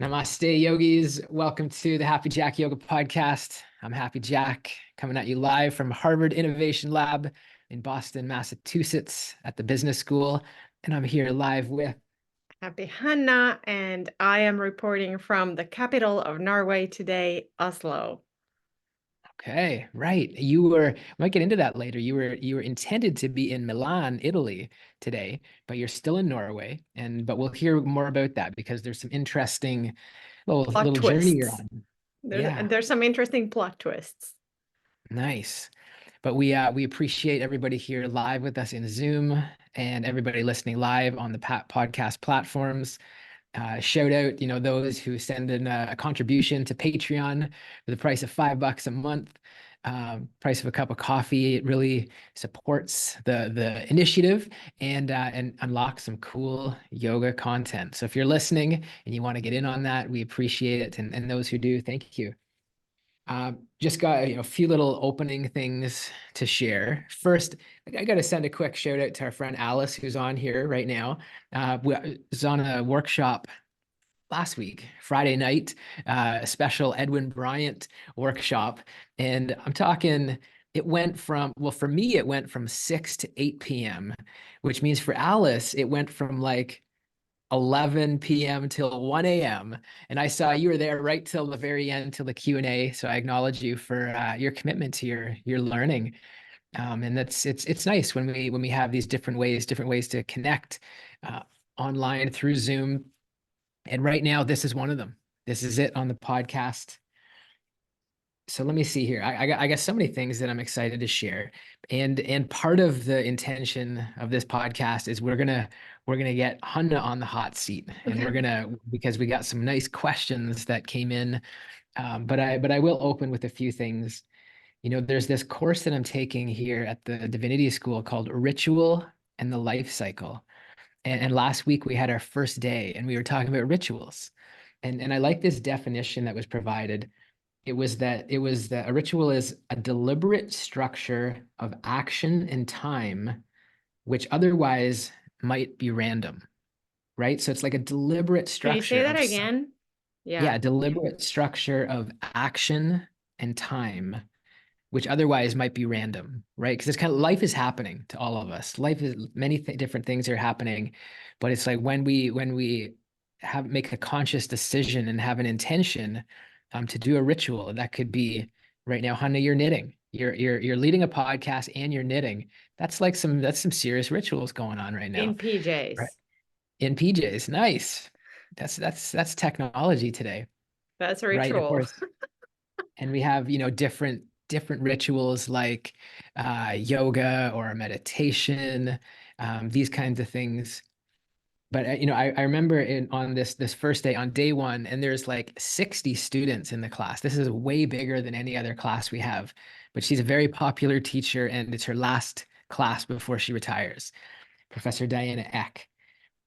Namaste, yogis. Welcome to the Happy Jack Yoga Podcast. I'm Happy Jack, coming at you live from Harvard Innovation Lab in Boston, Massachusetts, at the business school. And I'm here live with. Happy Hanna, and I am reporting from the capital of Norway today, Oslo. Okay, right. Might get into that later. You were intended to be in Milan, Italy today, but you're still in Norway. But we'll hear more about that because there's some interesting Plot little journey you're twists. on. There's, Yeah, there's some interesting plot twists. nice. But we appreciate everybody here live with us in Zoom and everybody listening live on the podcast platforms. Shout out, those who send in a contribution to Patreon for the price of $5 a month, price of a cup of coffee. It really supports the initiative and unlocks some cool yoga content. So if you're listening and you want to get in on that, we appreciate it. And those who do, thank you. Just got a few little opening things to share. First, I got to send a quick shout out to our friend Alice, who's on here right now. Was on a workshop last week, Friday night, a special Edwin Bryant workshop. And I'm talking, it went from, well, for me, it went from 6 to 8 p.m., which means for Alice, it went from like 11 p.m. till 1 a.m. And I saw you were there right till the very end, till the Q&A. So I acknowledge you for your commitment to your learning. And it's nice when we have these different ways to connect online through Zoom. And right now, this is one of them. This is it on the podcast. So let me see here. I got so many things that I'm excited to share, and part of the intention of this podcast is we're gonna get Hanna on the hot seat, and we're gonna because we got some nice questions that came in. But I will open with a few things. There's this course that I'm taking here at the Divinity School called Ritual and the Life Cycle. And last week we had our first day and we were talking about rituals. And I like this definition that was provided. It was that a ritual is a deliberate structure of action and time, which otherwise might be random, right? So it's like a deliberate Can you structure say that of again? Yeah. yeah, deliberate structure of action and time, which otherwise might be random, right? Because it's kind of life is happening to all of us. Life is many different things are happening, but it's like when we have make a conscious decision and have an intention to do a ritual. That could be right now, Hanna, you're knitting. You're leading a podcast and you're knitting. That's some serious rituals going on right now, In right? PJs. In PJs, nice. That's technology today, That's a right? Of ritual. course. And we have different rituals like yoga or meditation, these kinds of things. But I remember on this first day, on day one, and there's like 60 students in the class. This is way bigger than any other class we have. But she's a very popular teacher, and it's her last class before she retires, Professor Diana Eck.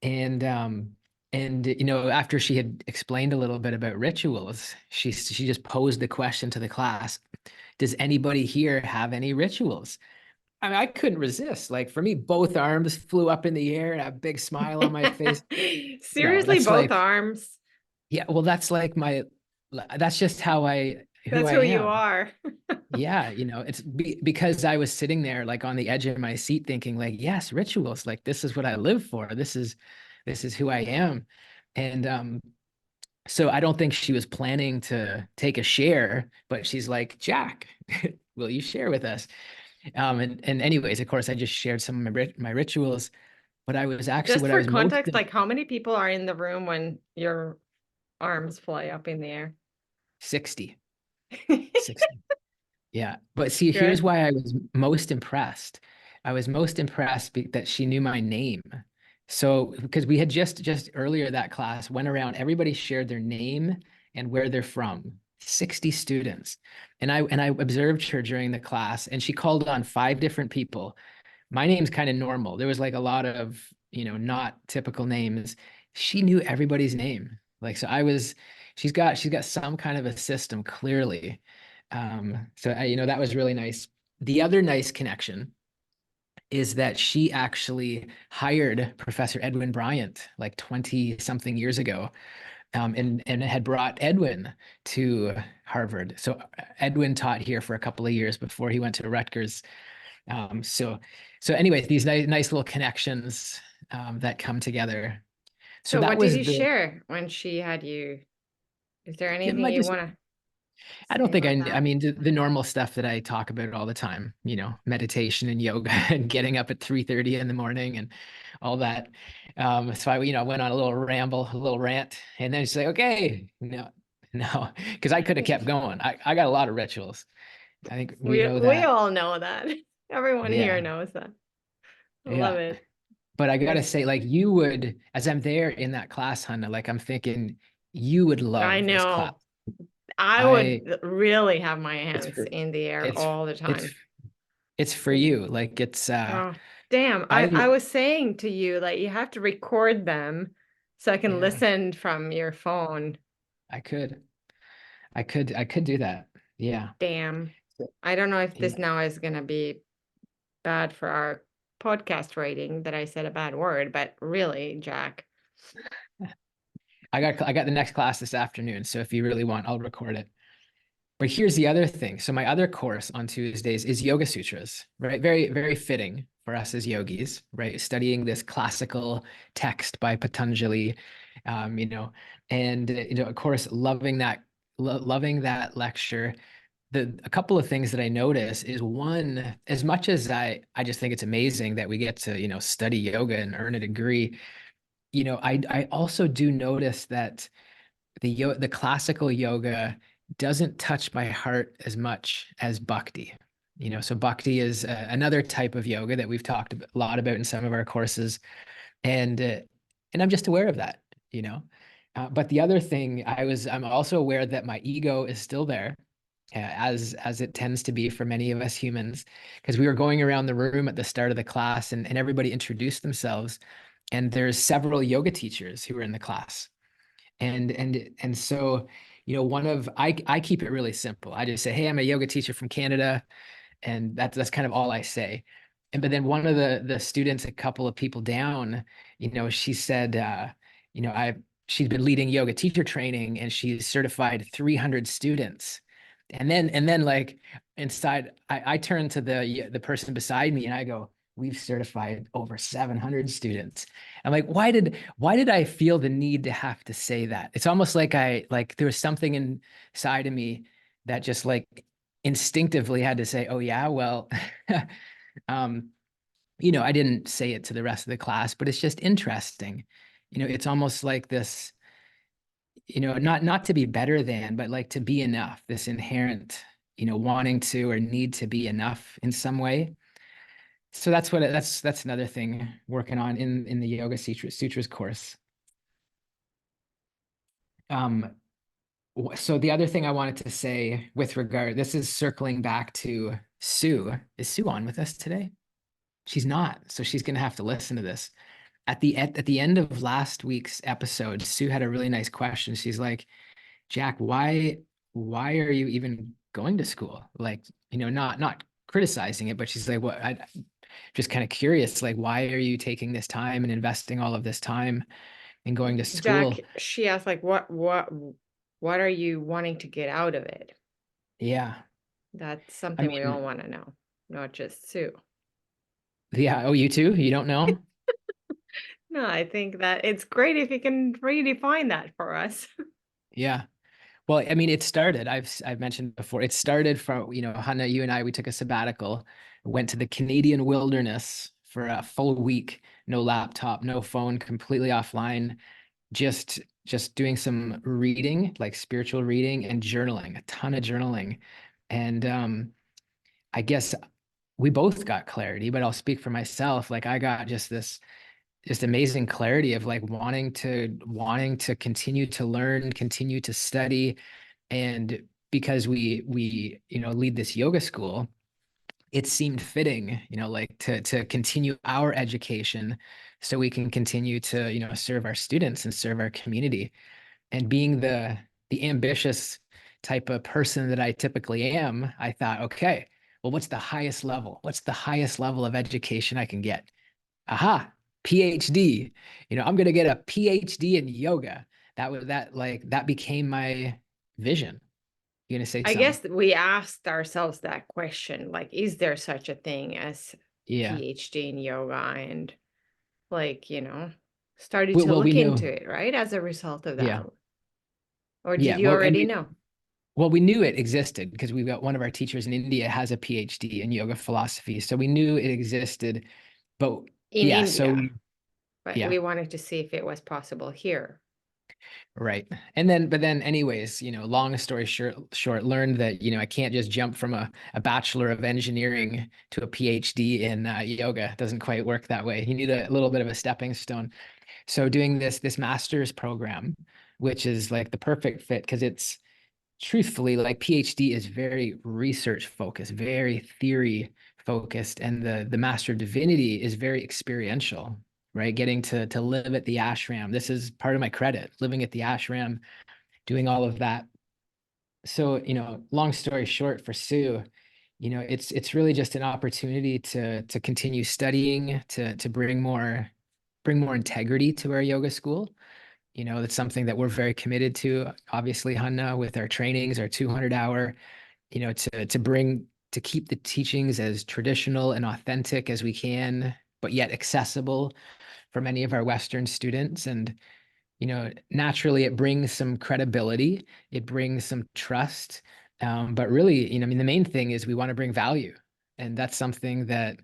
And after she had explained a little bit about rituals, she just posed the question to the class, does anybody here have any rituals? I mean, I couldn't resist. Like for me, both arms flew up in the air and a big smile on my face. Seriously, That's both like, arms. yeah, well, that's just who That's I who you am. are. Yeah, it's because I was sitting there like on the edge of my seat thinking like, yes, rituals, like this is what I live for. This is who I am. And so I don't think she was planning to take a share, but she's like, Jack, will you share with us? And anyways, of course, I just shared some of my rituals, but I was actually Just what I for was most context, like how many people are in the room when your arms fly up in the air? 60, 60. Yeah. But see, here's Good. why I was most impressed. I was most impressed that she knew my name. So because we had just earlier that class went around, everybody shared their name and where they're from. 60 students. And I observed her during the class and she called on 5 different people. My name's kind of normal. There was like a lot of, not typical names. She knew everybody's name. Like so she's got some kind of a system clearly. That was really nice. The other nice connection is that she actually hired Professor Edwin Bryant like 20 something years ago. and had brought Edwin to Harvard. So Edwin taught here for a couple of years before he went to Rutgers. So anyways, these nice little connections that come together. So So that what did was you the share when she had you? Is there it anything might you just want to I don't say think about I that? mean the normal stuff that I talk about all the time, meditation and yoga and getting up at 3:30 in the morning and all that. So I went on a little ramble, a little rant, and then she's like, okay, no, because I could have kept going. I got a lot of rituals. I think we know We that. all know that. Everyone here Yeah, knows that. I love yeah. it. But I gotta There's, say, like you would, as I'm there in that class, Hannah, like I'm thinking you would I love this class. know. I would I really have my it's hands for in the air it's all the it's time. it's for you. Like it's Oh, damn. I I was saying to you, like, you have to record them so I can yeah, listen from your phone. I could. I could do that. Yeah. Damn. I don't know if Yeah. this now is gonna be bad for our podcast rating that I said a bad word, but really, Jack. I got the next class this afternoon, so if you really want, I'll record it. But here's the other thing. So my other course on Tuesdays is Yoga Sutras, right? Very, very fitting for us as yogis, right? Studying this classical text by Patanjali, um, you know, and of course, loving that lecture. A couple of things that I notice is one, as much as I just think it's amazing that we get to, study yoga and earn a degree, I also do notice that the classical yoga doesn't touch my heart as much as bhakti. So bhakti is another type of yoga that we've talked a lot about in some of our courses, and uh, and I'm just aware of that, you know. But the other thing I'm also aware that my ego is still there, as it tends to be for many of us humans, because we were going around the room at the start of the class, and everybody introduced themselves, and there's several yoga teachers who were in the class, and so one of I keep it really simple. I just say, hey, I'm a yoga teacher from Canada, and that's kind of all I say. But then one of the students, a couple of people down, she said, I she's been leading yoga teacher training and she's certified 300 students. And then like inside, I turn to the person beside me and I go, we've certified over 700 students. I'm like, why did I feel the need to have to say that? It's almost like there was something inside of me that just like instinctively had to say, oh yeah, well, um, I didn't say it to the rest of the class, but it's just interesting. It's almost like this, not to be better than, but like to be enough, this inherent, wanting to or need to be enough in some way. So that's another thing working on in the Yoga Sutras course. Um, so the other thing I wanted to say with regard, this is circling back to Sue. Is Sue on with us today? She's not, so she's going to have to listen to this. At the end of last week's episode, Sue had a really nice question. She's like, Jack, why are you even going to school? Like, not criticizing it, but she's like, what? I just kind of curious, like, why are you taking this time and investing all of this time and going to Jack, school? she asked, like, what are you wanting to get out of it? Yeah, That's I something we all mean, want to know, not just Sue. yeah. Oh, you too? You don't know? No, I think that it's great if you can redefine that for us. Yeah. Well, I mean, it started. I've mentioned before. It started from, Hannah, you and I, we took a sabbatical, went to the Canadian wilderness for a full week, no laptop, no phone, completely offline, just doing some reading, like spiritual reading and journaling, a ton of journaling. And I guess we both got clarity, but I'll speak for myself. Like I got this just amazing clarity of like wanting to continue to learn, continue to study, and because we lead this yoga school, it seemed fitting, like to continue our education so we can continue to, serve our students and serve our community. And being the ambitious type of person that I typically am, I thought, okay, well, what's the highest level? What's the highest level of education I can get? Aha, PhD. I'm going to get a PhD in yoga. that became my vision. You gonna say I something? guess we asked ourselves that question, like, is there such a thing as Yeah. PhD in yoga? And like, started Well, to we look into knew. it, right? As a result of that. Yeah. Or did Yeah. you Well, and already know? we knew it existed because we've got one of our teachers in India has a PhD in yoga philosophy. So we knew it existed. But In yeah, so India, we, but yeah, we wanted to see if it was possible here. right. But then anyways, long story short, learned that, I can't just jump from a bachelor of engineering to a PhD in yoga. It doesn't quite work that way. You need a little bit of a stepping stone. So doing this master's program, which is like the perfect fit because it's truthfully, like PhD is very research focused, very theory focused, and the Master of Divinity is very experiential, right? Getting to live at the ashram. This is part of my credit, living at the ashram, doing all of that. So, long story short for Sue, it's really just an opportunity to continue studying, to bring more integrity to our yoga school. That's something that we're very committed to, obviously, Hanna, with our trainings, our 200-hour, to keep the teachings as traditional and authentic as we can, but yet accessible for many of our Western students. And, naturally it brings some credibility, it brings some trust. But really, I mean, the main thing is we want to bring value. And that's something that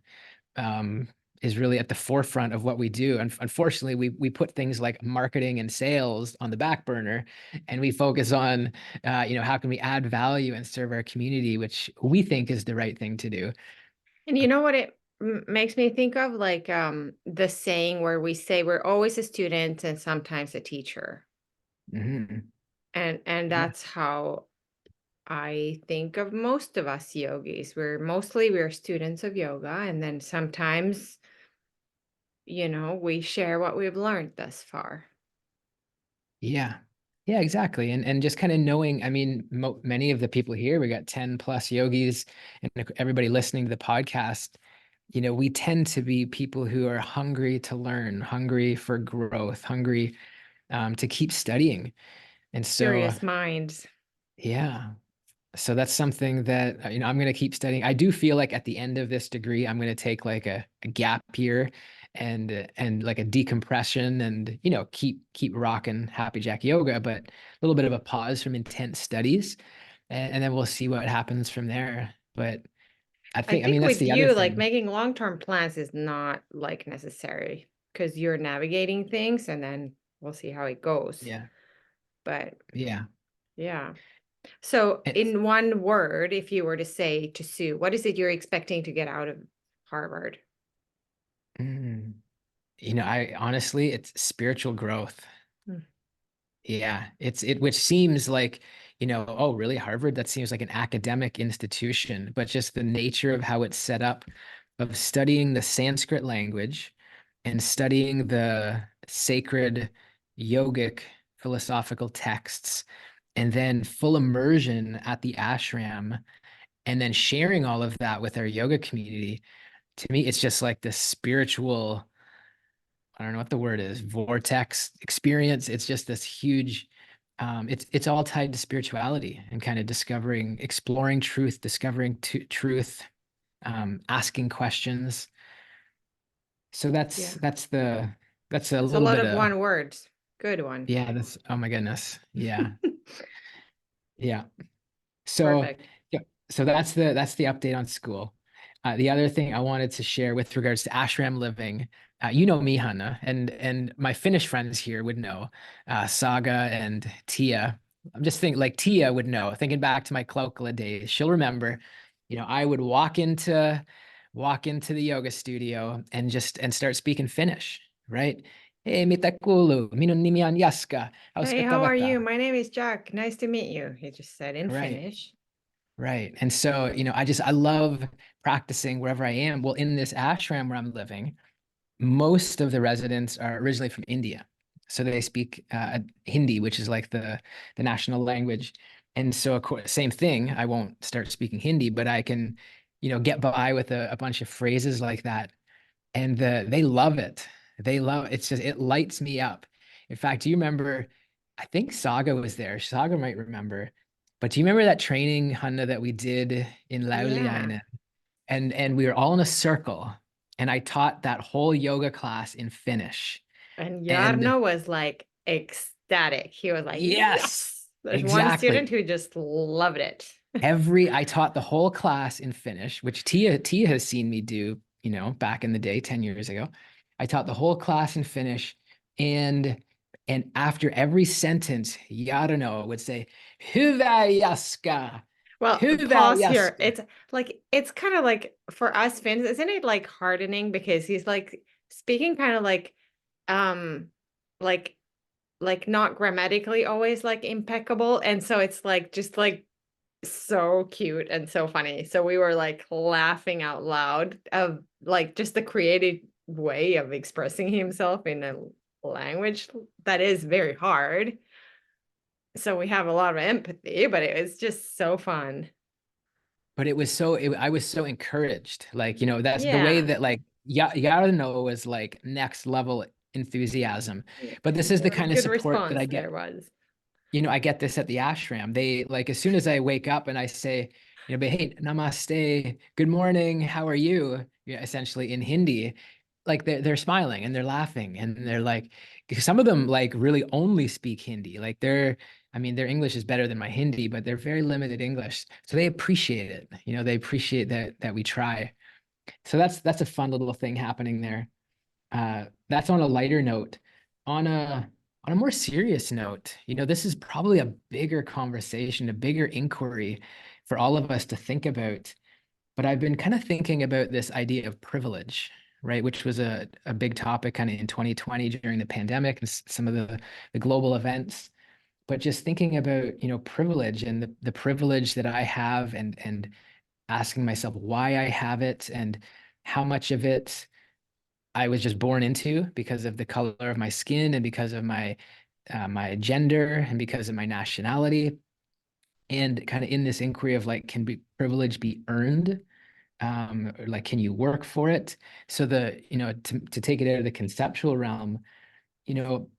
um, is really at the forefront of what we do. And unfortunately, we put things like marketing and sales on the back burner, and we focus on, how can we add value and serve our community, which we think is the right thing to do. And you know what it makes me think of? Like the saying where we say we're always a student and sometimes a teacher. Mhm. And Yeah, that's how I think of most of us yogis. We're students of yoga, and then sometimes, we share what we've learned thus far. yeah, yeah, exactly. And just kind of knowing, I mean, many of the people here, we got 10 plus yogis, and everybody listening to the podcast, we tend to be people who are hungry to learn, hungry for growth, hungry to keep studying. And so, Curious minds. yeah. So that's something that, I'm going to keep studying. I do feel like at the end of this degree, I'm going to take like a gap year and like a decompression and, keep rocking Happy Jack yoga, but a little bit of a pause from intense studies. And then we'll see what happens from there. But I I mean, think that's with the other you, like thing. making long-term plans is not like necessary because you're navigating things and then we'll see how it goes. Yeah. But Yeah. yeah. So, It's, in one word, if you were to say to Sue, what is it you're expecting to get out of Harvard? mm, I honestly, it's spiritual growth. Mm. Yeah, which seems like, oh, really, Harvard? That seems like an academic institution, but just the nature of how it's set up, of studying the Sanskrit language and studying the sacred yogic philosophical texts, and then full immersion at the ashram, and then sharing all of that with our yoga community. To me, it's just like this spiritual, I don't know what the word is, vortex experience. It's just this huge, it's all tied to spirituality and kind of exploring truth, discovering truth, asking questions. So Yeah. that's a That's a little lot bit of of, one words. Good one. yeah, that's, oh my goodness. Yeah. Yeah. So, Perfect. yeah, so that's the update on school. The other thing I wanted to share with regards to ashram living, you know me, Hannah, and my Finnish friends here would know, Saga and Tia. I'm just thinking like Tia would know. Thinking back to my Klaukala days, she'll remember. I would walk into the yoga studio and start speaking Finnish, right? Hey, mitä kuuluu? Minun nimi on Jaska. Hey, Hauska how are you? tavata. My name is Jack. Nice to meet you. He just said in Right. Finnish. Right. And so, I love practicing wherever I am. Well, in this ashram where I'm living, most of the residents are originally from India. So they speak Hindi, which is like the national language. And so, of course, same thing. I won't start speaking Hindi, but I can, get by with a bunch of phrases like that. And they love it. They love it's just it lights me up. In fact, do you remember? I think Saga was there. Saga might remember. But do you remember that training, Hanna, that we did in Yeah. Lauliainen? And we were all in a circle, and I taught that whole yoga class in Finnish. And And Jarno was like ecstatic. He was like, yes, yes. There's one student exactly. who just loved it. I taught the whole class in Finnish, which Tia has seen me do, back in the day, 10 years ago. I taught the whole class in Finnish, and after every sentence, Jarno would say, "Hyvä Jaska, Well, hyvä pause here. Jaska." It's kind of like for us Finns, isn't it like hardening because he's like speaking kind of um like like not grammatically always like impeccable. And so it's like just like so cute and so funny. So we were like laughing out loud of like just the creative way of expressing himself in a language that is very hard. So we have a lot of empathy, but it was just so fun. But I was so encouraged. Like, that's the way Yeah. that like Jarno was like next level enthusiasm. Yeah. But this is the kind of Good support that response I there get. was. I get this at the ashram. They like, as soon as I wake up and I say, but hey, namaste, good morning, how are you? Yeah, essentially in Hindi, like they're smiling and they're laughing and they're like, some of them like really only speak Hindi. Like I mean, their English is better than my Hindi, but they're very limited English. So they appreciate it. They appreciate that we try. So that's a fun little thing happening there. That's on a lighter note. On a more serious note, this is probably a bigger conversation, a bigger inquiry for all of us to think about. But I've been kind of thinking about this idea of privilege, right? Which was a big topic kind of in 2020 during the pandemic and some of the global events. But just thinking about, privilege and the privilege that I have and asking myself why I have it and how much of it I was just born into because of the color of my skin and because of my gender and because of my nationality. And kind of in this inquiry of like, privilege be earned? Or like, can you work for it? So to take it out of the conceptual realm, you know,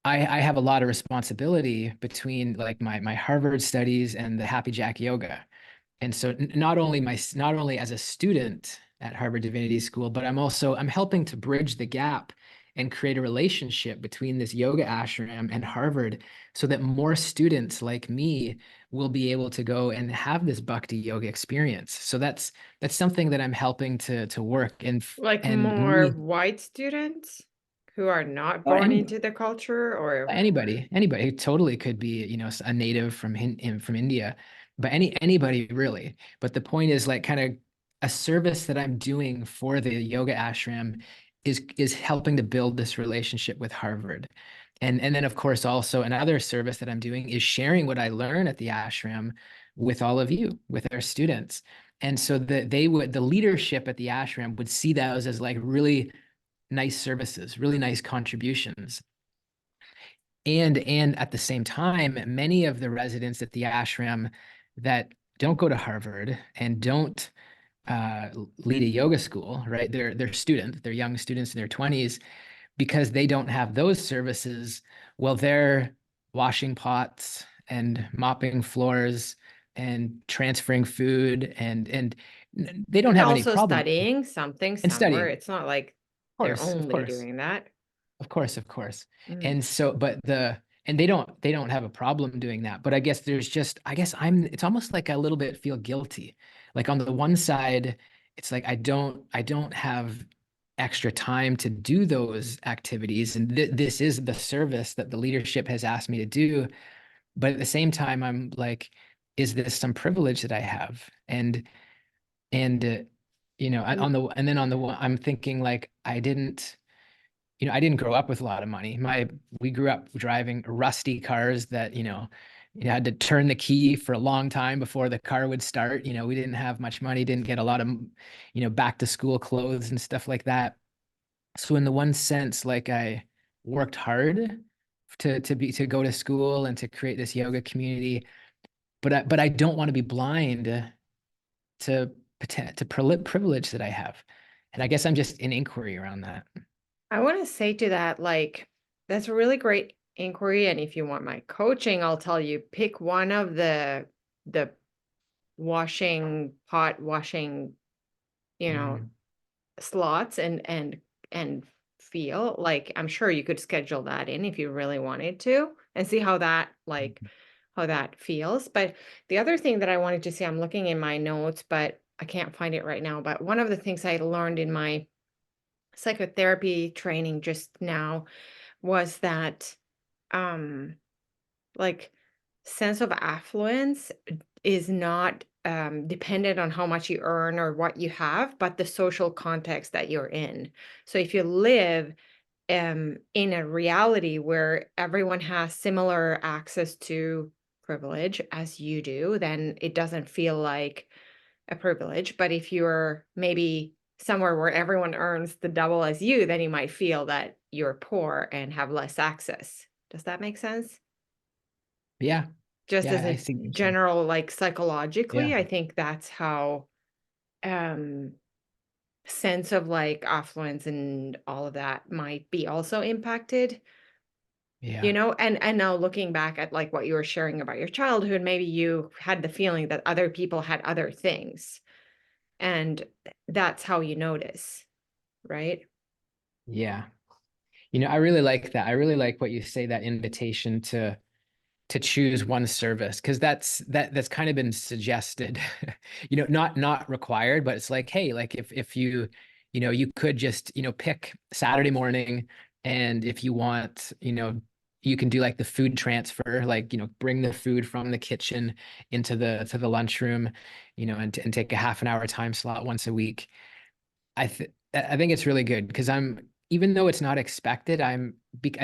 I have a lot of responsibility between like my Harvard studies and the Happy Jack yoga. And so not only as a student at Harvard Divinity School, but I'm helping to bridge the gap and create a relationship between this yoga ashram and Harvard so that more students like me will be able to go and have this bhakti yoga experience. So that's something that I'm helping to work Like and more me white students who are not or born anybody. into the culture or Anybody totally could be, a native from India, but anybody really. But the point is like kind of a service that I'm doing for the yoga ashram is helping to build this relationship with Harvard. And then of course also another service that I'm doing is sharing what I learn at the ashram with all of you, with our students. And so that the leadership at the ashram would see those as like really nice services, really nice contributions. And at the same time, many of the residents at the ashram that don't go to Harvard and don't lead a yoga school, right? They're young students in their 20s because they don't have those services. Well, they're washing pots and mopping floors and transferring food and they don't and have any also problem studying something and somewhere. studying. It's not like Of they're course, of only course. doing that. Of course, of course. Mm. And so, but and they don't have a problem doing that. But I guess it's almost like I little bit feel guilty. Like on the one side, it's like I don't have extra time to do those activities. And this is the service that the leadership has asked me to do. But at the same time, I'm like, is this some privilege that I have? And And and then on the one, I'm thinking like I didn't grow up with a lot of money. We grew up driving rusty cars that, you had to turn the key for a long time before the car would start. We didn't have much money, didn't get a lot of, back to school clothes and stuff like that. So in the one sense, like I worked hard to go to school and to create this yoga community, but I don't want to be blind to privilege that I have. And I guess I'm just in inquiry around that. I want to say to that, like, that's really great inquiry. And if you want my coaching, I'll tell you pick one of the pot washing, you know, Mhm. slots and feel like I'm sure you could schedule that in if you really wanted to and see how that how that feels. But the other thing that I wanted to see, I'm looking in my notes, but I can't find it right now. But one of the things I learned in my psychotherapy training just now was that um like sense of affluence is not dependent on how much you earn or what you have, but the social context that you're in. So if you live in a reality where everyone has similar access to privilege as you do, then it doesn't feel like a privilege. But if you're maybe somewhere where everyone earns the double as you, then you might feel that you're poor and have less access. Does that make sense? Yeah. Just Yeah, as I a see what you're saying. general, like Yeah. psychologically, I think that's how um sense of like affluence and all of that might be also impacted. Yeah. And now looking back at like what you were sharing about your childhood, maybe you had the feeling that other people had other things, and that's how you notice, right? Yeah. I really like that. I really like what you say, that invitation to choose one service, because that's kind of been suggested. Not required, but it's like, hey, like if you could just pick Saturday morning, and if you want, you can do like the food transfer, like bring the food from the kitchen into the lunchroom, and take a half an hour time slot once a week. I think it's really good, because I'm, even though it's not expected, I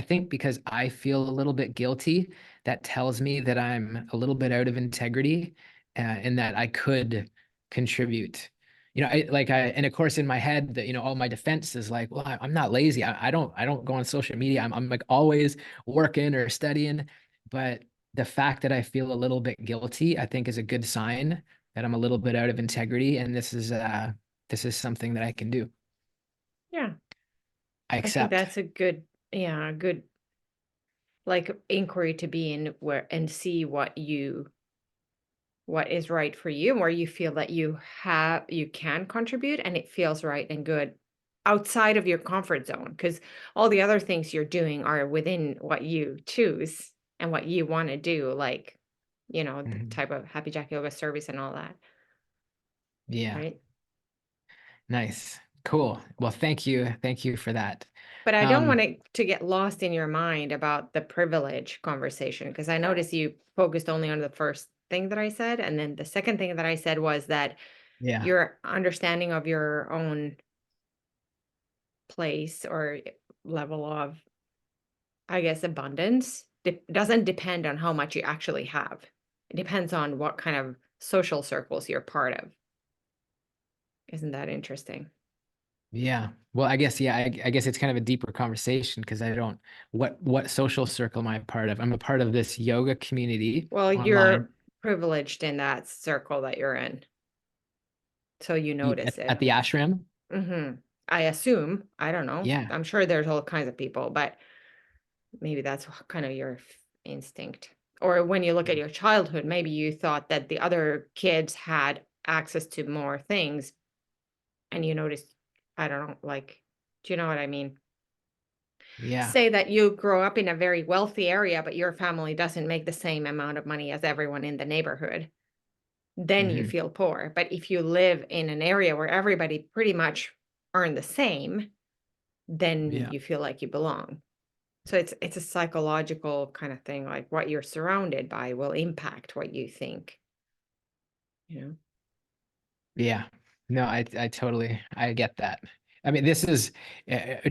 think because I feel a little bit guilty, that tells me that I'm a little bit out of integrity, and that I could contribute. And of course in my head, that all my defense is like, well, I'm not lazy. I don't go on social media. I'm like always working or studying. But the fact that I feel a little bit guilty, I think, is a good sign that I'm a little bit out of integrity, and this is something that I can do. Yeah, I I think accept. that's a good, yeah, a good like inquiry to be in where and see what is right for you and where you feel that you can contribute and it feels right and good outside of your comfort zone, because all the other things you're doing are within what you choose and what you want to do, like the Mhm. type of happy jack yoga service and all that, Yeah. right? Nice. Cool. Well, thank you. Thank you for that. But I don't want Um, it to get lost in your mind about the privilege conversation, because I noticed you focused only on the first thing that I said, and then the second thing that I said was that yeah. your understanding of your own place or level of, I guess, abundance doesn't depend on how much you actually have. It depends on what kind of social circles you're part of. Isn't that interesting? Yeah. Well, I guess, yeah, I guess it's kind of a deeper conversation, because I don't, what social circle am I a part of? I'm a part of this yoga community Well, online. you're privileged in that circle that you're in, so you At, notice at it. the ashram. I assume. I don't know. Yeah. I'm sure there's all kinds of people, but maybe that's kind of your instinct. Or when you look at your childhood, maybe you thought that the other kids had access to more things and you noticed, I don't know, like, do you know what I mean? Yeah. Say that you grow up in a very wealthy area, but your family doesn't make the same amount of money as everyone in the neighborhood. Then you Hmm. feel poor. But if you live in an area where everybody pretty much earn the same, then Yeah. you feel like you belong. So it's a psychological kind of thing, like what you're surrounded by will impact what you think, you know? Yeah. No, I totally, I get that. I mean, this is,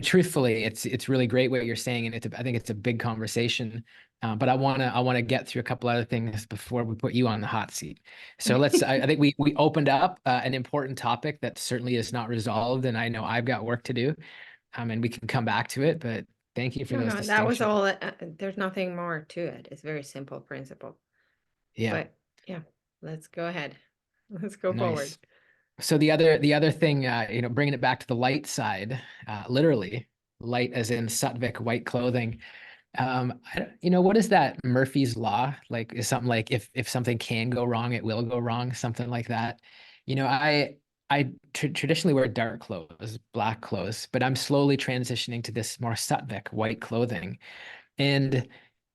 truthfully, it's really great what you're saying, and I think it's a big conversation. But I want to get through a couple other things before we put you on the hot seat. So I think we opened up an important topic that certainly is not resolved, and I know I've got work to do. And we can come back to it, but thank you for No, those no, that was distinctions. all. There's nothing more to it. It's very simple principle. Yeah, But yeah, let's go ahead. Let's go forward. nice. So the other thing, bringing it back to the light side, literally light as in Sattvic white clothing. What is that Murphy's Law? Like, is something like if something can go wrong, it will go wrong, something like that. I traditionally wear dark clothes, black clothes, but I'm slowly transitioning to this more Sutvik white clothing. And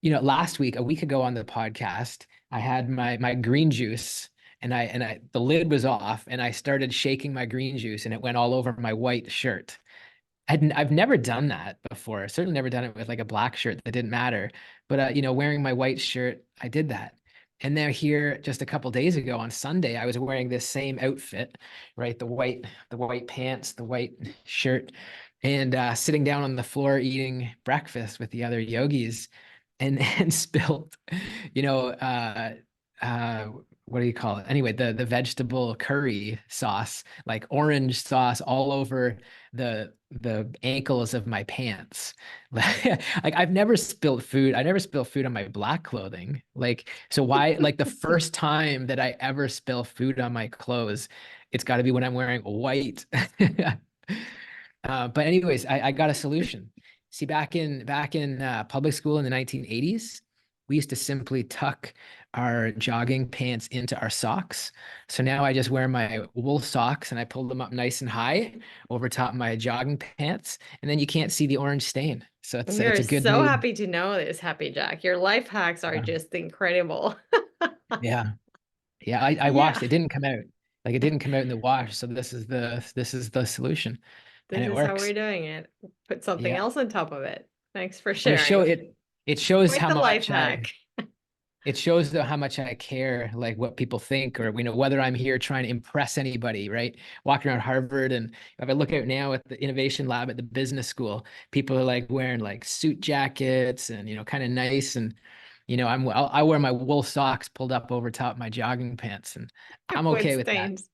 last week, a week ago on the podcast, I had my green juice and I the lid was off and I started shaking my green juice and it went all over my white shirt. I've never done that before. Certainly never done it with like a black shirt that didn't matter. But wearing my white shirt, I did that. And then here just a couple days ago on Sunday, I was wearing this same outfit, right? The white pants, the white shirt, and sitting down on the floor eating breakfast with the other yogis and and spilled, you know, uh what do you call it? Anyway, the vegetable curry sauce, like orange sauce all over the ankles of my pants. Like I've never spilled food. I never spill food on my black clothing. Like, so why, like the first time that I ever spill food on my clothes, it's got to be when I'm wearing white. But anyways, I got a solution. See, back in public school in the 1980s, we used to simply tuck our jogging pants into our socks. So now I just wear my wool socks and I pull them up nice and high over top my jogging pants, and then you can't see the orange stain. So it's We it's are a good so move. happy to know this, Happy Jack. Your life hacks are Yeah, just incredible. yeah, yeah. I Yeah, washed. It didn't come out. Like it didn't come out in the wash. So this is the solution, and this it is how we're works. doing it. Put something Yeah. else on top of it. Thanks for But sharing. it shows Quite how the life much hack. it shows though how much I care, like what people think, or whether I'm here trying to impress anybody, right? Walking around Harvard, and if I look out now at the innovation lab at the business school, people are like wearing like suit jackets and kind of nice, and I wear my wool socks pulled up over top my jogging pants, and I'm Avoid okay with that. stains.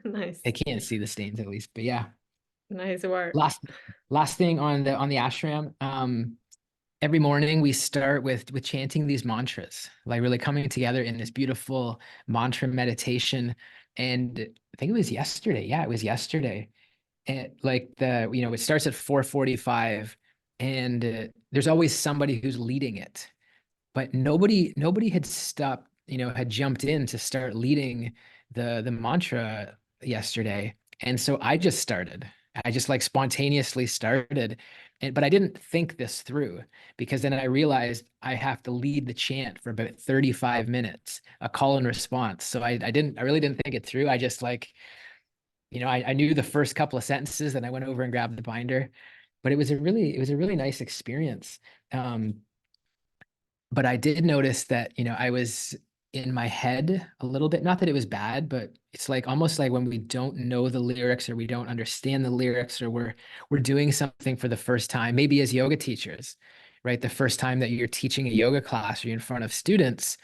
Nice. I can't see the stains at least, but yeah. Nice work. Last last thing on the ashram. Every morning we start with chanting these mantras, like really coming together in this beautiful mantra meditation. And I think it was yesterday. Yeah, it was yesterday. And like it starts at 4:45, and there's always somebody who's leading it, but nobody had stopped, had jumped in to start leading the mantra yesterday. And so I just started. I just like spontaneously started. But I didn't think this through, because then I realized I have to lead the chant for about 35 minutes, a call and response. So I really didn't think it through. I just like, I knew the first couple of sentences, then I went over and grabbed the binder. But it was a really nice experience. Um, but I did notice that, I was in my head a little bit. Not that it was bad, but it's like almost like when we don't know the lyrics or we don't understand the lyrics, or we're doing something for the first time, maybe as yoga teachers, right? The first time that you're teaching a yoga class or you're in front of students,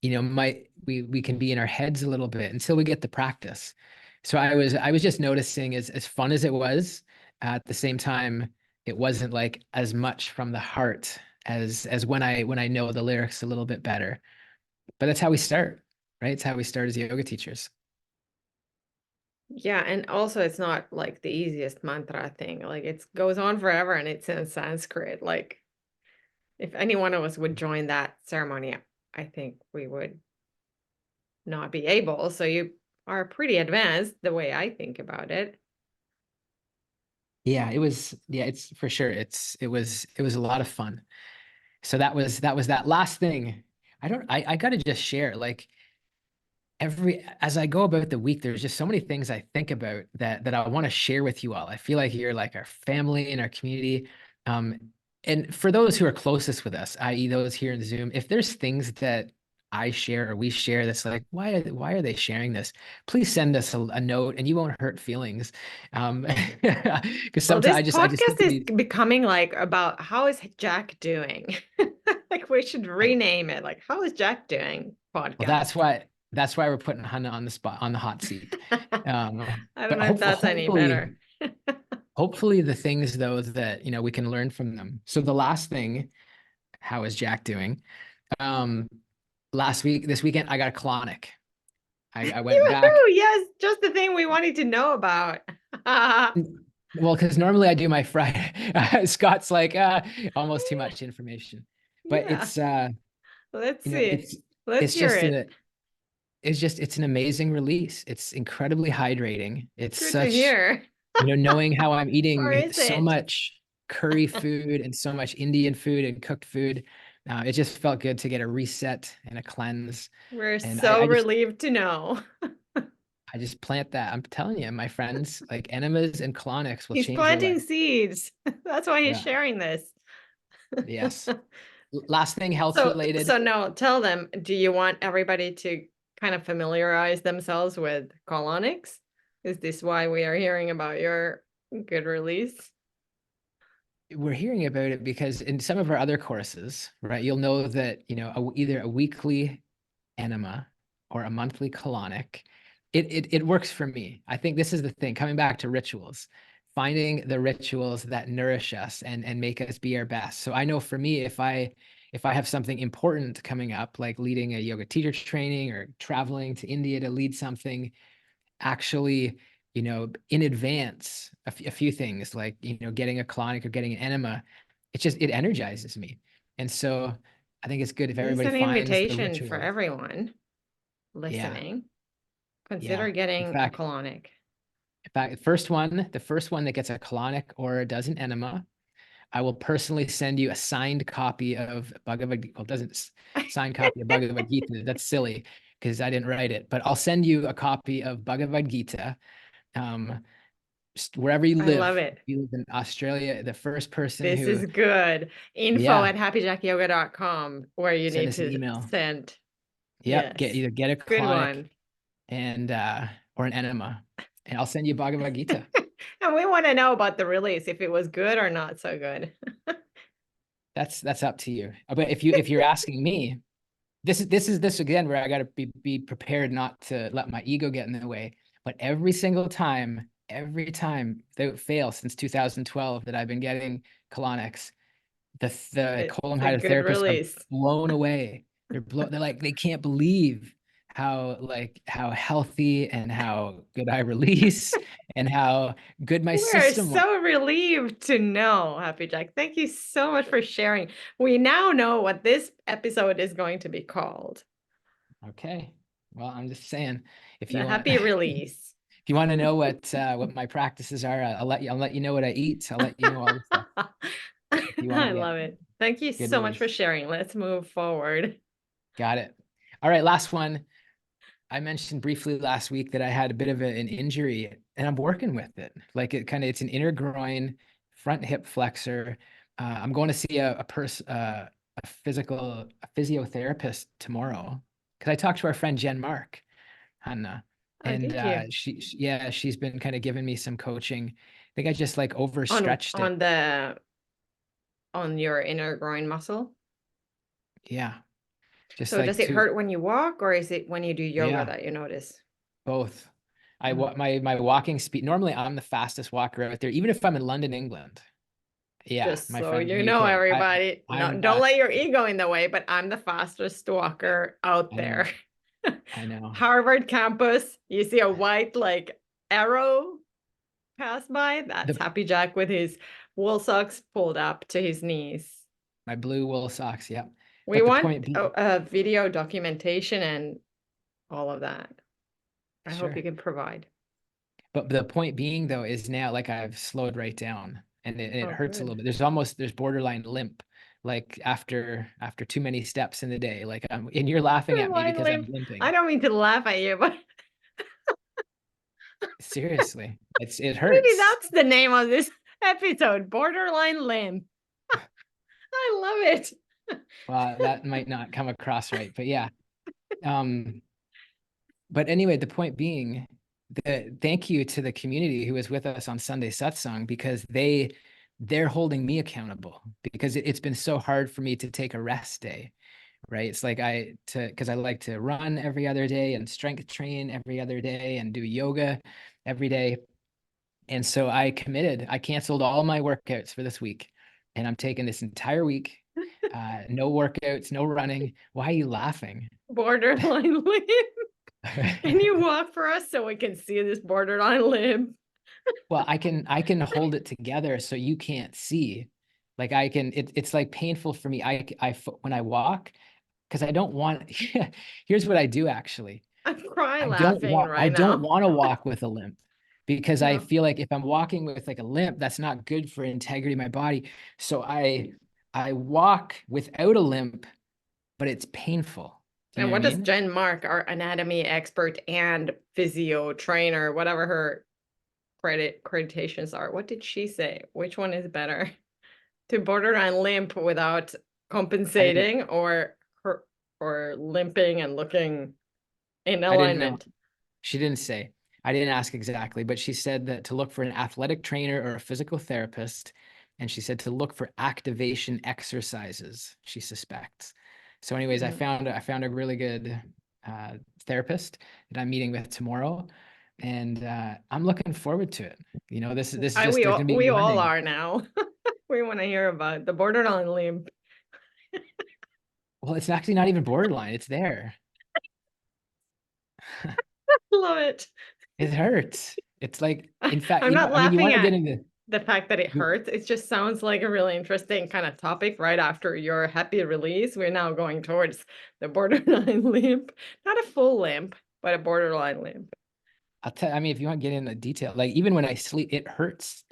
might we can be in our heads a little bit until we get the practice. So I was just noticing, as fun as it was, at the same time, it wasn't like as much from the heart as when I know the lyrics a little bit better. But that's how we start, right? It's how we start as yoga teachers. Yeah, and also it's not like the easiest mantra thing. Like it goes on forever and it's in Sanskrit. Like if any one of us would join that ceremony, I think we would not be able. So you are pretty advanced the way I think about it. Yeah, it's for sure. It was a lot of fun. So that was that last thing. I gotta just share, like, as I go about the week, there's just so many things I think about that I want to share with you all. I feel like you're like our family in our community. Um, and for those who are closest with us, i.e., those here in Zoom, if there's things that I share or we share that's like, why are they sharing this? Please send us a note, and you won't hurt feelings. Because Well, sometimes this I just podcast is simply, becoming like about how is Jack doing? Like we should well, rename it like how is Jack doing well, podcast. that's why we're putting Hannah on the spot, on the hot seat. I don't But know if that's any better. hopefully the things though that we can learn from them. So the last thing, how is Jack doing? Um, this weekend, I got a colonic. I went back. Yoo-hoo! Yes, just the thing we wanted to know about. Well, because normally I do my Friday. Scott's like, almost too much information. But Yeah, let's you know, see. it's Let's it's hear just it. a it's an amazing release. It's incredibly hydrating. It's Good to such, hear. knowing how I'm Or eating is so it? much curry food and so much Indian food and cooked food, it just felt good to get a reset and a cleanse. We're And so relieved to know. I just plant that. I'm telling you, my friends, like enemas and colonics will He's change your planting life. seeds. That's why he's Yeah. sharing this. Yes. Last thing, health So, related. so no, tell them, do you want everybody to kind of familiarize themselves with colonics? Is this why we are hearing about your good release? We're hearing about it because in some of our other courses, right, you'll know that, either a weekly enema or a monthly colonic, it works for me. I think this is the thing, coming back to rituals, finding the rituals that nourish us and make us be our best. So I know for me, if I have something important coming up, like leading a yoga teacher training or traveling to India to lead something, actually, in advance, a few things like, getting a colonic or getting an enema, it energizes me. And so I think it's good if This is everybody an finds the invitation for rituals. everyone Yeah, listening. yeah. Consider In getting a fact, colonic. the first one that gets a colonic or does an enema, I will personally send you a signed copy of Bhagavad Gita. Well, it doesn't signed copy of Bhagavad Gita. That's silly because I didn't write it. But I'll send you a copy of Bhagavad Gita. Um, wherever you I love live. it. If you live in Australia, the first person This who, is good. Info yeah, at happyjackyoga.com where you send need us an to email. send. Yep, Yes. either get a Good colonic one. and or an enema, and I'll send you Bhagavad Gita. And we want to know about the release, if it was good or not so good. That's up to you. But if you're asking me, this again where I got to be prepared not to let my ego get in the way. But every time without fail since 2012 that I've been getting colonics, the It's colon a good hydrotherapists are release. blown away. They're like they can't believe how healthy and how good I release and how good my We're system works. so relieved to know, Happy Jack. Thank you so much for sharing. We now know what this episode is going to be called. Okay. Well, I'm just saying, if The you want happy release. if you want to know what my practices are, I'll let you know what I eat. I'll let you know all the stuff if you want to I get love it. Thank you good so much for release. sharing. Let's move forward. Got it. All right, last one. I mentioned briefly last week that I had a bit of an injury and I'm working with it. Like it's an inner groin, front hip flexor. I'm going to see a physiotherapist tomorrow because I talked to our friend Jen Mark, Hanna, Oh, and did you? yeah, she's been kind of giving me some coaching. I think I just like On overstretched it. on the on your inner groin muscle? Yeah, just So like does it to hurt when you walk or is it when you do yoga yeah, that you notice? both. I Mm. my walking speed. Normally, I'm the fastest walker out there, even if I'm in London, England. Yeah, Just my so friends in you the know, UK. everybody, no, I'm don't let your ego in the way, but I'm the fastest walker out I there. know, I know. Harvard campus, you see a white like arrow pass by? That's The Happy Jack with his wool socks pulled up to his knees. My blue wool socks. Yep. We But the want point being, a video documentation and all of that. I hope you sure. can provide. But the point being though is now like I've slowed right down and it Oh, hurts a good. little bit. There's borderline limp, like after too many steps in the day. Like and you're laughing at me Borderline because I'm limp. I limping. don't mean to laugh at you, but Seriously, it maybe hurts. that's the name of this episode, Borderline Limp. I love it. Well, that might not come across right, but yeah. Um, but anyway, the point being, thank you to the community who was with us on Sunday satsang because they're holding me accountable because it's been so hard for me to take a rest day, right? It's like because I like to run every other day and strength train every other day and do yoga every day. And so I canceled all my workouts for this week and I'm taking this entire week. No workouts, no running. Why are you laughing? Borderline Limp. Can you walk for us so we can see this borderline limp? Well, I can hold it together so you can't see. Like it's like painful for me. When I walk, because I don't want, here's what I do actually. I'm crying laughing I right don't now. want to walk with a limp because I No. feel like if I'm walking with like a limp, that's not good for integrity of my body. So I walk without a limp, but it's painful. Do you And know what I what does mean? Jen Mark, our anatomy expert and physio trainer, whatever her creditations are, what did she say? Which one is better? To borderline limp without I didn't compensating, or limping and looking in I didn't know. alignment? She didn't say. I didn't ask exactly, but she said that to look for an athletic trainer or a physical therapist. And she said to look for activation exercises, she suspects. So, anyways, Mhm. I found a really good therapist that I'm meeting with tomorrow. And I'm looking forward to it. This is I just we there's all gonna be we all learning. are now. We want to hear about the borderline limp. Well, it's actually not even borderline, it's there. Love it. It hurts. It's like, in fact, I'm not I mean, you laughing want to get at into the fact that it hurts. It just sounds like a really interesting kind of topic right after your happy release. We're now going towards the borderline limp. Not a full limp, but a borderline limp. I mean, if you want to get into detail, like even when I sleep, it hurts.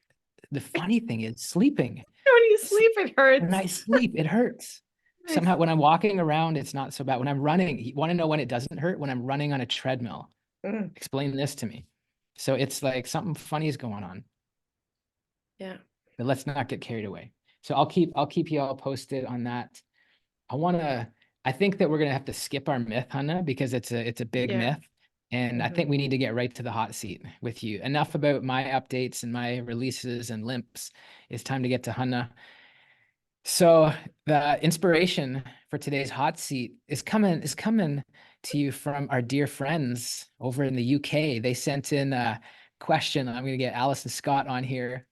The funny thing is sleeping. When you S- sleep, it When hurts. I sleep, it hurts. Nice. Somehow, when I'm walking around, it's not so bad. When I'm running, you want to know when it doesn't hurt? When I'm running on a treadmill. Mm, Explain this to me. So it's like something funny is going on, yeah. but let's not get carried away. So I'll keep you all posted on that. I want to, I think that we're going to have to skip our myth, Hannah, because it's a big Yeah. myth. And I Hmm. think we need to get right to the hot seat with you. Enough about my updates and my releases and limps. It's time to get to Hannah. So the inspiration for today's hot seat is coming to you from our dear friends over in the UK. They sent in a question. I'm going to get Alice and Scott on here,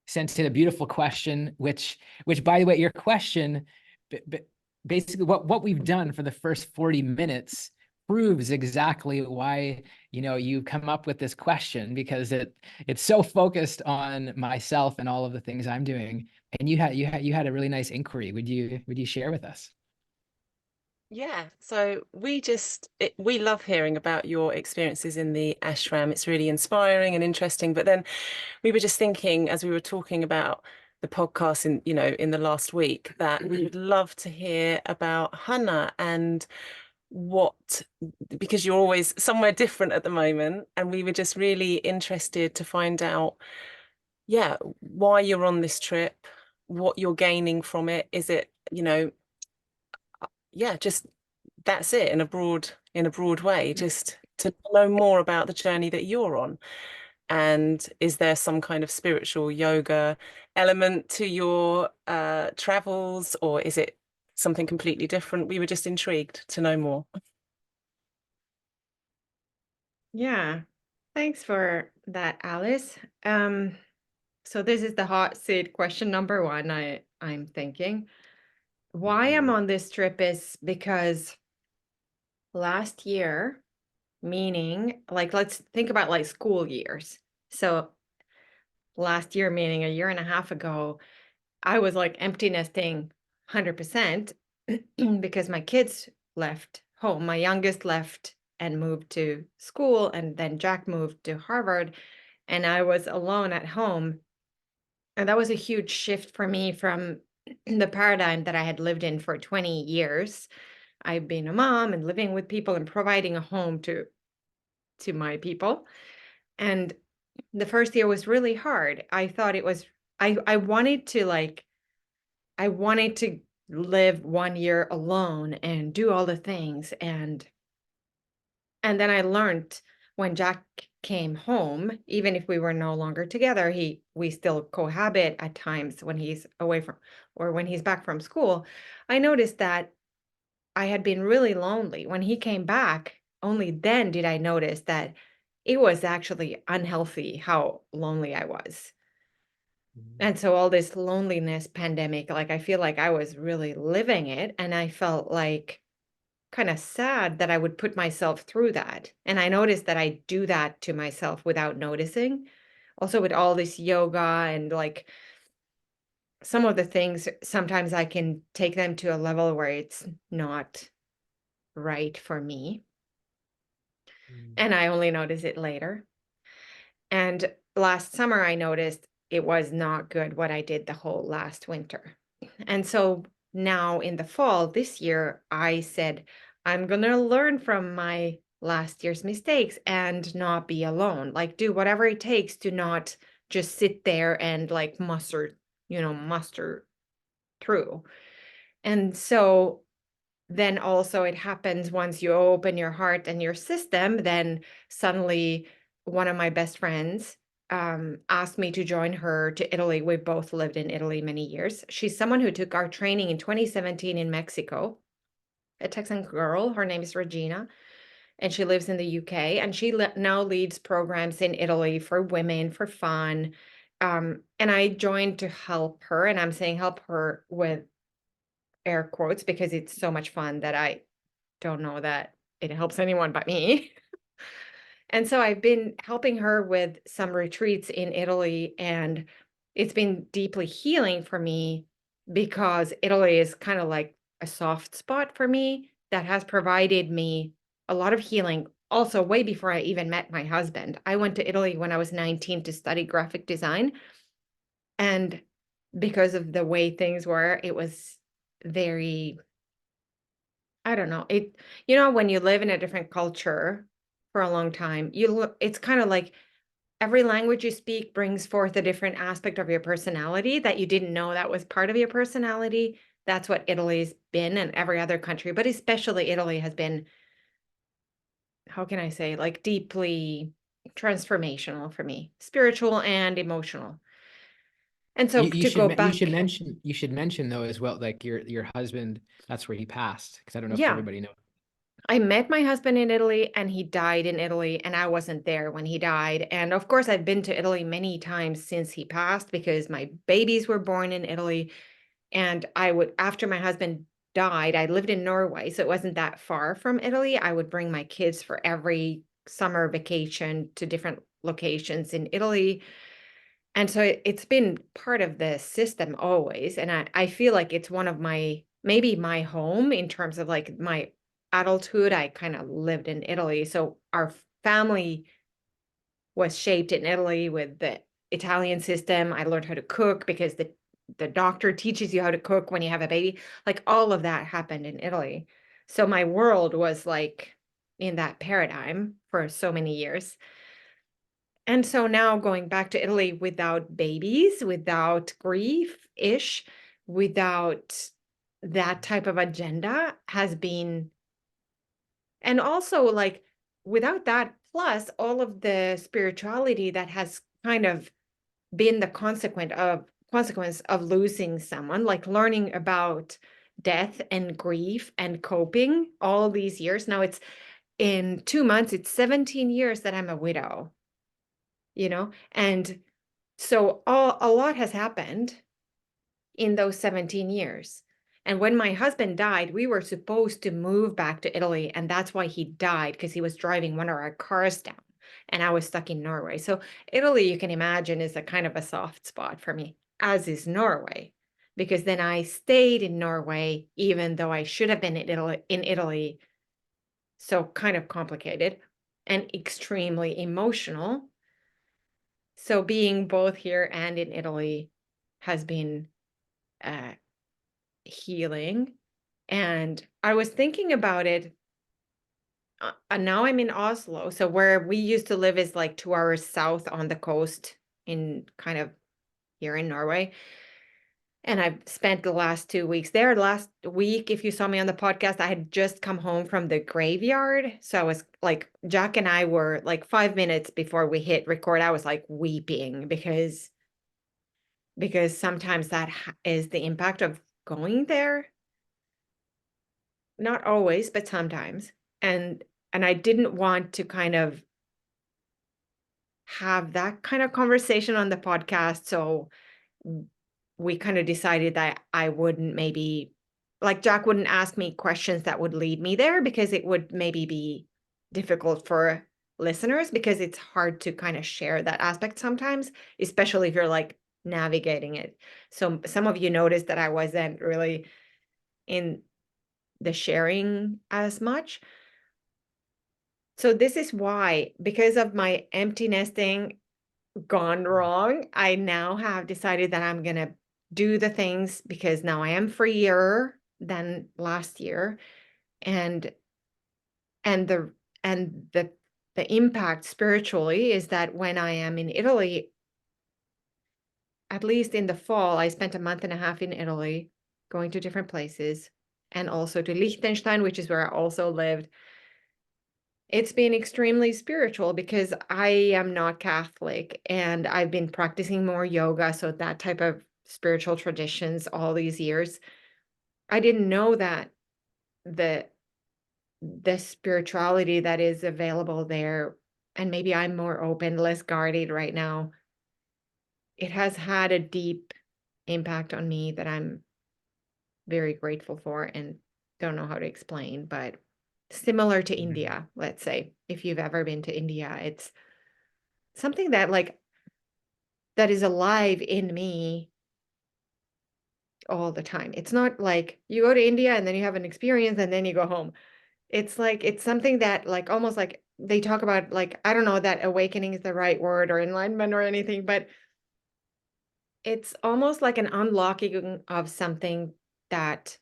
sent in a beautiful question, which by the way, your question, basically what we've done for the first 40 minutes proves exactly why you come up with this question, because it's so focused on myself and all of the things I'm doing. And you had a really nice inquiry. Would you share with us? Yeah, so we love hearing about your experiences in the ashram. It's really inspiring and interesting. But then we were just thinking as we were talking about the podcast in the last week that we would love to hear about Hannah and what because you're always somewhere different at the moment, and we were just really interested to find out, yeah, why you're on this trip, what you're gaining from it. Is it, yeah, just that's it in a broad way, just to know more about the journey that you're on. And is there some kind of spiritual yoga element to your travels, or is it something completely different? We were just intrigued to know more. Yeah. Thanks for that, Alice. So this is the hot seat question number one. I'm thinking why I'm on this trip is because last year, meaning like let's think about like school years. So last year, meaning a year and a half ago, I was like empty nesting 100% because my kids left home. My youngest left and moved to school, and then Jack moved to Harvard, and I was alone at home. And that was a huge shift for me from the paradigm that I had lived in for 20 years. I've been a mom and living with people and providing a home to my people. And the first year was really hard. I thought it was I wanted to like I wanted to live 1 year alone and do all the things, and then I learned when Jack came home, even if we were no longer together, we still cohabit at times when he's away from or when he's back from school. I noticed that I had been really lonely. When he came back, only then did I notice that it was actually unhealthy how lonely I was. And so all this loneliness pandemic, like I feel like I was really living it, and I felt like kind of sad that I would put myself through that. And I noticed that I do that to myself without noticing, also with all this yoga and like some of the things, sometimes I can take them to a level where it's not right for me. And I only notice it later. And last summer, I noticed it was not good what I did the whole last winter. And so now in the fall this year, I said, I'm going to learn from my last year's mistakes and not be alone. Like, do whatever it takes to not just sit there and like muster through. And so then also it happens once you open your heart and your system, then suddenly one of my best friends asked me to join her to Italy. We both lived in Italy many years. She's someone who took our training in 2017 in Mexico, a Texan girl. Her name is Regina, and she lives in the UK. And she now leads programs in Italy for women for fun. And I joined to help her, and I'm saying help her with air quotes because it's so much fun that I don't know that it helps anyone but me. And so I've been helping her with some retreats in Italy, and it's been deeply healing for me because Italy is kind of like a soft spot for me that has provided me a lot of healing. Also, way before I even met my husband, I went to Italy when I was 19 to study graphic design. And because of the way things were, it was very, I don't know. When you live in a different culture for a long time, it's kind of like every language you speak brings forth a different aspect of your personality that you didn't know that was part of your personality. That's what Italy's been, and every other country, but especially Italy has been, how can I say, like deeply transformational for me, spiritual and emotional. And so You to should go back, you should mention though as well, like your husband, that's where he passed, because I don't know if yeah, everybody knows. I met my husband in Italy and he died in Italy, and I wasn't there when he died. And of course, I've been to Italy many times since he passed because my babies were born in Italy. And after my husband died, I lived in Norway, so it wasn't that far from Italy. I would bring my kids for every summer vacation to different locations in Italy. And so it's been part of the system always. And I feel like it's one of maybe my home in terms of like my adulthood. I kind of lived in Italy. So our family was shaped in Italy with the Italian system. I learned how to cook because the doctor teaches you how to cook when you have a baby. Like all of that happened in Italy. So my world was like in that paradigm for so many years. And so now going back to Italy without babies, without grief-ish, without that type of agenda has been, and also like without that, plus all of the spirituality that has kind of been the consequence of losing someone, like learning about death and grief and coping all these years. Now it's in 2 months, it's 17 years that I'm a widow, and so a lot has happened in those 17 years. And when my husband died, we were supposed to move back to Italy. And that's why he died, because he was driving one of our cars down and I was stuck in Norway. So Italy, you can imagine, is a kind of a soft spot for me, as is Norway, because then I stayed in Norway, even though I should have been in Italy. So kind of complicated and extremely emotional. So being both here and in Italy has been uh, healing. And I was thinking about it. And now I'm in Oslo. So where we used to live is like 2 hours south on the coast in kind of here in Norway. And I've spent the last 2 weeks there. Last week, if you saw me on the podcast, I had just come home from the graveyard. So I was like, Jack and I were like 5 minutes before we hit record, I was like weeping because sometimes that is the impact of going there. Not always, but sometimes. And I didn't want to kind of have that kind of conversation on the podcast. So we kind of decided that I wouldn't, maybe like Jack wouldn't ask me questions that would lead me there because it would maybe be difficult for listeners, because it's hard to kind of share that aspect sometimes, especially if you're like navigating it. So some of you noticed that I wasn't really in the sharing as much. So this is why, because of my empty nesting gone wrong, I now have decided that I'm gonna do the things, because now I am freer than last year. And and the and the impact spiritually is that when I am in Italy, at least in the fall, I spent a month and a half in Italy, going to different places, and also to Liechtenstein, which is where I also lived. It's been extremely spiritual because I am not Catholic, and I've been practicing more yoga, so that type of spiritual traditions all these years. I didn't know that the the spirituality that is available there, and maybe I'm more open, less guarded right now. It has had a deep impact on me that I'm very grateful for and don't know how to explain, but similar to India, let's say, if you've ever been to India, it's something that like that is alive in me all the time. It's not like you go to India and then you have an experience and then you go home. It's like it's something that like almost like they talk about, like, I don't know that awakening is the right word or enlightenment or anything, but it's almost like an unlocking of something that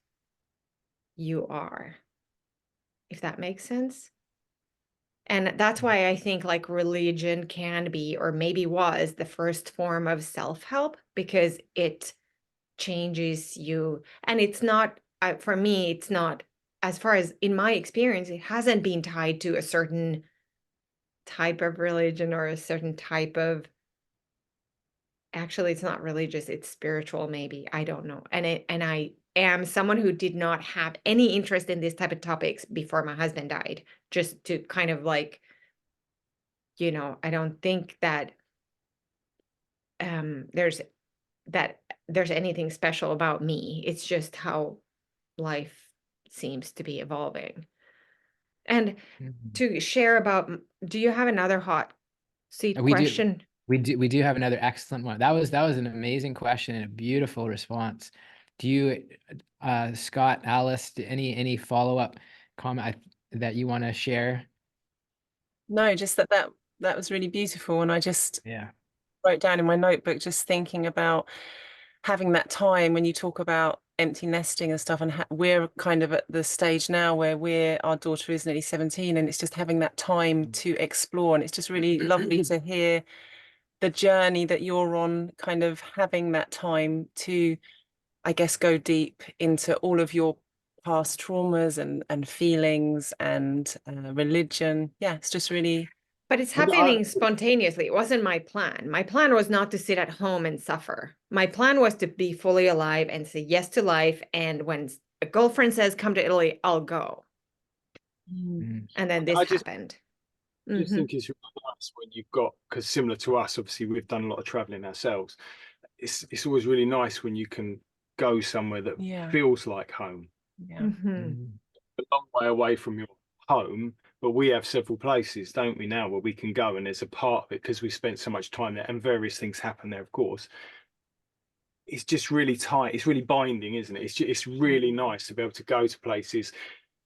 you are, if that makes sense. And that's why I think like religion can be, or maybe was, the first form of self-help, because it changes you. And it's not, for me, it's not, as far as in my experience, it hasn't been tied to a certain type of religion or a certain type of, actually, it's not religious, it's spiritual, maybe. I don't know. And I am someone who did not have any interest in this type of topics before my husband died, just to kind of like, I don't think that there's there's anything special about me. It's just how life seems to be evolving. And Mhm. to share about, do you have another hot seat We do. question? We do have another excellent one. That was an amazing question and a beautiful response. Do you, Scott, Alice, any follow-up comment that you want to share? No, just that was really beautiful. And I just Yeah. wrote down in my notebook, just thinking about having that time when you talk about empty nesting and stuff. And we're kind of at the stage now where our daughter is nearly 17, and it's just having that time to explore. And it's just really lovely to hear the journey that you're on, kind of having that time to, I guess, go deep into all of your past traumas and feelings and religion. Yeah, it's just really. But it's And I, happening spontaneously. It wasn't my plan. My plan was not to sit at home and suffer. My plan was to be fully alive and say yes to life. And when a girlfriend says, come to Italy, I'll go. Mm. And then this I just happened. just Mhm. think it's really nice when you've got, because similar to us, obviously we've done a lot of traveling ourselves. It's always really nice when you can go somewhere that Yeah, feels like home, yeah. Mhm. Mm. a long way away from your home. But we have several places, don't we, now where we can go, and there's a part of it because we spent so much time there, and various things happen there, of course. It's just really tight. It's really binding, isn't it? It's really nice to be able to go to places,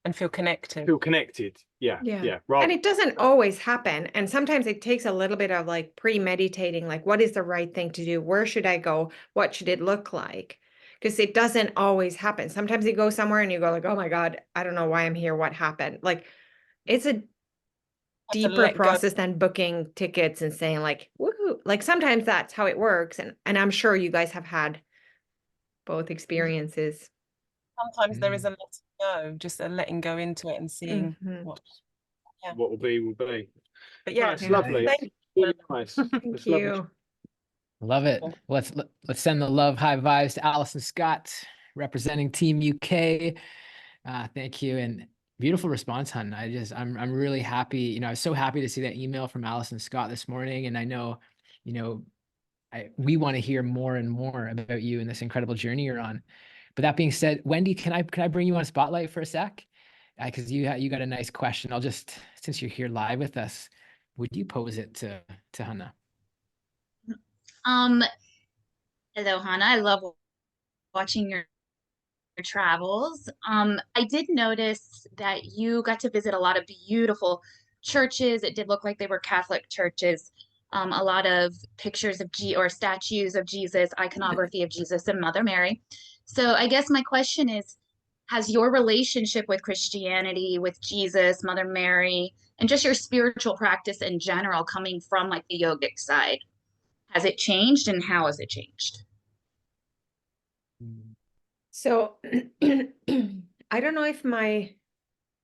And feel connected. feel connected. Yeah, Yeah. yeah. And Rather, it doesn't always happen. And sometimes it takes a little bit of like premeditating, like, what is the right thing to do? Where should I go? What should it look like? Because it doesn't always happen. Sometimes you go somewhere and you go like, oh my God, I don't know why I'm here. What happened? Like, it's a Have to deeper let go. process than booking tickets and saying like, woohoo. Like sometimes that's how it works. And I'm sure you guys have had both experiences. Sometimes there is Mm. a letting go, just a letting go into it and seeing Mhm. what. Yeah. what will be will be. But No, yeah, it's Yeah. lovely. thank you. Really nice. Thank It's lovely. you. Love it. Let's send the love high vibes to Alison Scott, representing Team UK. Thank you, and beautiful response, hun. I'm really happy. I was so happy to see that email from Alison Scott this morning, and I know, you know, we want to hear more and more about you and this incredible journey you're on. But that being said, Wendy, can I bring you on spotlight for a sec? Because you got a nice question. I'll just, since you're here live with us, would you pose it to Hannah? Um, Hello, Hannah. I love watching your travels. I did notice that you got to visit a lot of beautiful churches. It did look like they were Catholic churches. A lot of pictures of or statues of Jesus, iconography of Jesus and Mother Mary. So I guess my question is, has your relationship with Christianity, with Jesus, Mother Mary, and just your spiritual practice in general coming from like the yogic side, has it changed and how has it changed? So I don't know if my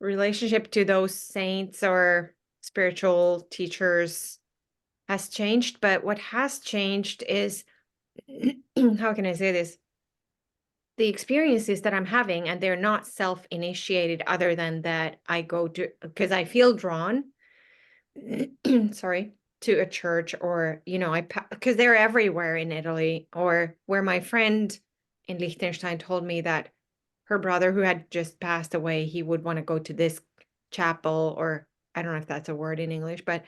relationship to those saints or spiritual teachers has changed, but what has changed is, how can I say this? The experiences that I'm having, and they're not self-initiated, other than that I go to, because I feel drawn, sorry, to a church, or, because they're everywhere in Italy, or where my friend in Liechtenstein told me that her brother, who had just passed away, he would want to go to this chapel, or I don't know if that's a word in English, but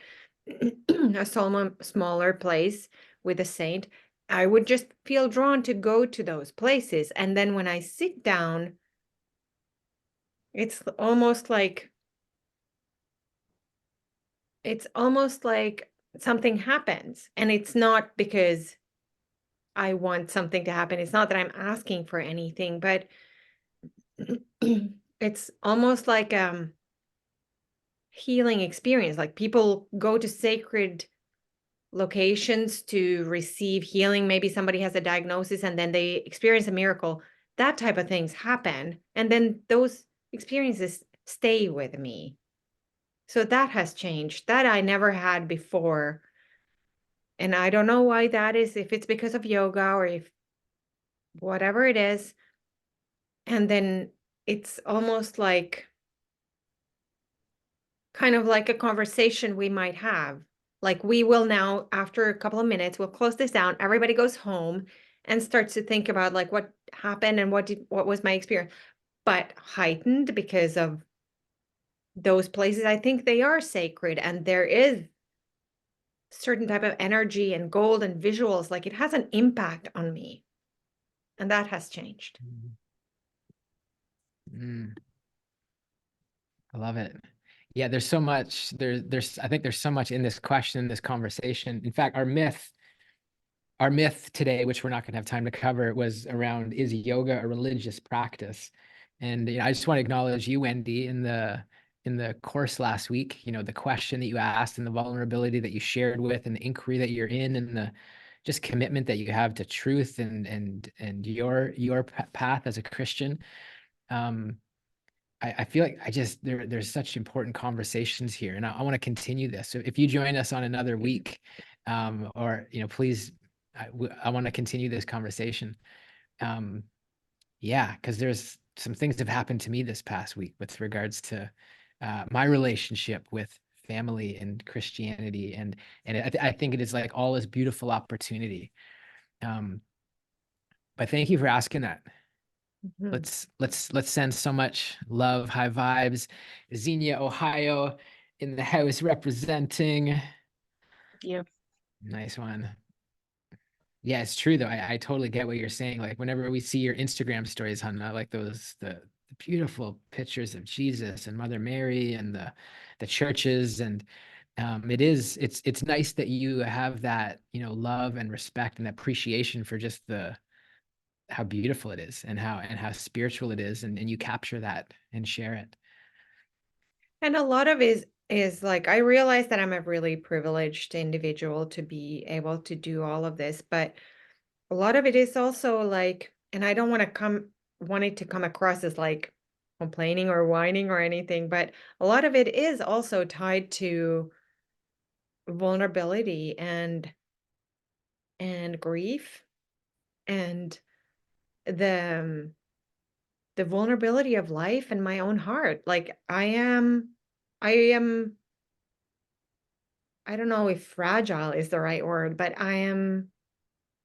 a smaller place with a saint. I would just feel drawn to go to those places. And then when I sit down, it's almost like something happens. And it's not because I want something to happen. It's not that I'm asking for anything, but it's almost like healing experience. Like people go to sacred locations to receive healing. Maybe somebody has a diagnosis and then they experience a miracle. That type of things happen. And then those experiences stay with me. So that has changed. That I never had before. And I don't know why that is, if it's because of yoga or if whatever it is. And then it's almost like kind of like a conversation we might have. Like we will now, after a couple of minutes, we'll close this down. Everybody goes home and starts to think about like what happened and what was my experience, but heightened because of those places. I think they are sacred, and there is certain type of energy and gold and visuals. Like it has an impact on me, and that has changed. Mm. I love it. Yeah, there's so much I think there's so much in this question, this conversation. In fact, our myth today, which we're not going to have time to cover, was around, is yoga a religious practice? And I just want to acknowledge you, Wendy, in the course last week, the question that you asked and the vulnerability that you shared with and the inquiry that you're in and the just commitment that you have to truth and your path as a Christian. I feel like there's such important conversations here, and I want to continue this. So if you join us on another week, or please, I want to continue this conversation. Yeah, because there's some things that have happened to me this past week with regards to my relationship with family and Christianity, and I think it is like all this beautiful opportunity. But thank you for asking that. Let's send so much love, high vibes. Xenia, Ohio, in the house representing. Yeah. Nice one. Yeah, it's true though. I totally get what you're saying. Like whenever we see your Instagram stories, Hannah, like the beautiful pictures of Jesus and Mother Mary and the churches, and it's nice that you have that love and respect and appreciation for just how beautiful it is and how spiritual it is, and you capture that and share it. And a lot of it is like, I realize that I'm a really privileged individual to be able to do all of this, but a lot of it is also like, and I don't want it to come across as like complaining or whining or anything, but a lot of it is also tied to vulnerability and grief, and the the vulnerability of life and my own heart. Like I am I don't know if fragile is the right word, but I'm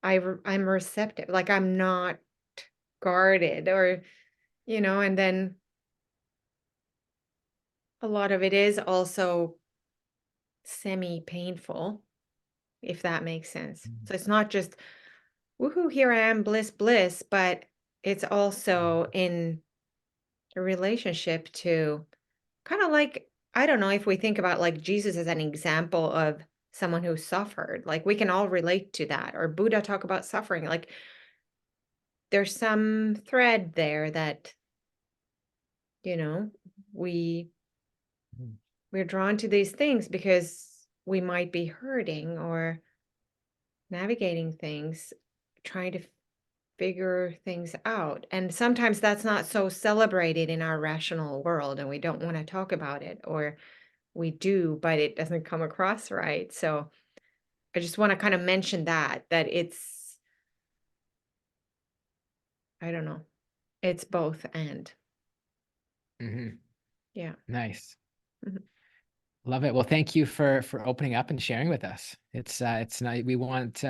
receptive. Like I'm not guarded, or and then a lot of it is also semi-painful, if that makes sense. Mm. So it's not just, woohoo, here I am, bliss, bliss, but it's also in a relationship to kind of like, I don't know, if we think about like Jesus as an example of someone who suffered, like we can all relate to that, or Buddha talk about suffering. Like there's some thread there that, you know, we Mm. we're drawn to these things because we might be hurting or navigating things, trying to figure things out. And sometimes that's not so celebrated in our rational world, and we don't want to talk about it, or we do, but it doesn't come across right. So I just want to kind of mention that it's, I don't know, it's both and. Mhm. Yeah. Nice. Mhm. Love it. Well, thank you for opening up and sharing with us. It's nice. We want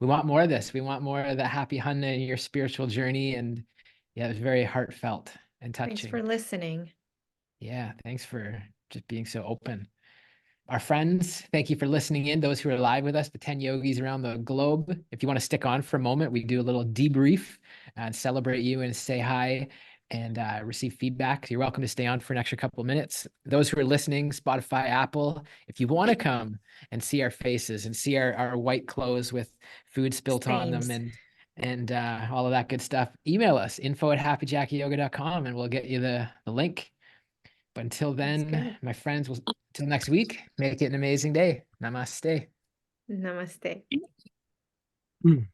more of this. We want more of the Happy Hanna in your spiritual journey. And yeah, it's very heartfelt and Thanks for touching. listening. Yeah, thanks for just being so open. Our friends, thank you for listening in. Those who are live with us, the 10 yogis around the globe. If you want to stick on for a moment, we do a little debrief and celebrate you and say hi and receive feedback. You're welcome to stay on for an extra couple of minutes. Those who are listening, Spotify, Apple, if you want to come and see our faces and see our white clothes with food spilt on them Stains. and all of that good stuff, email us info@happyjackieyoga.com and we'll get you the link. But until That's then, good. my friends, till next week, make it an amazing day. Namaste. Namaste. Mm.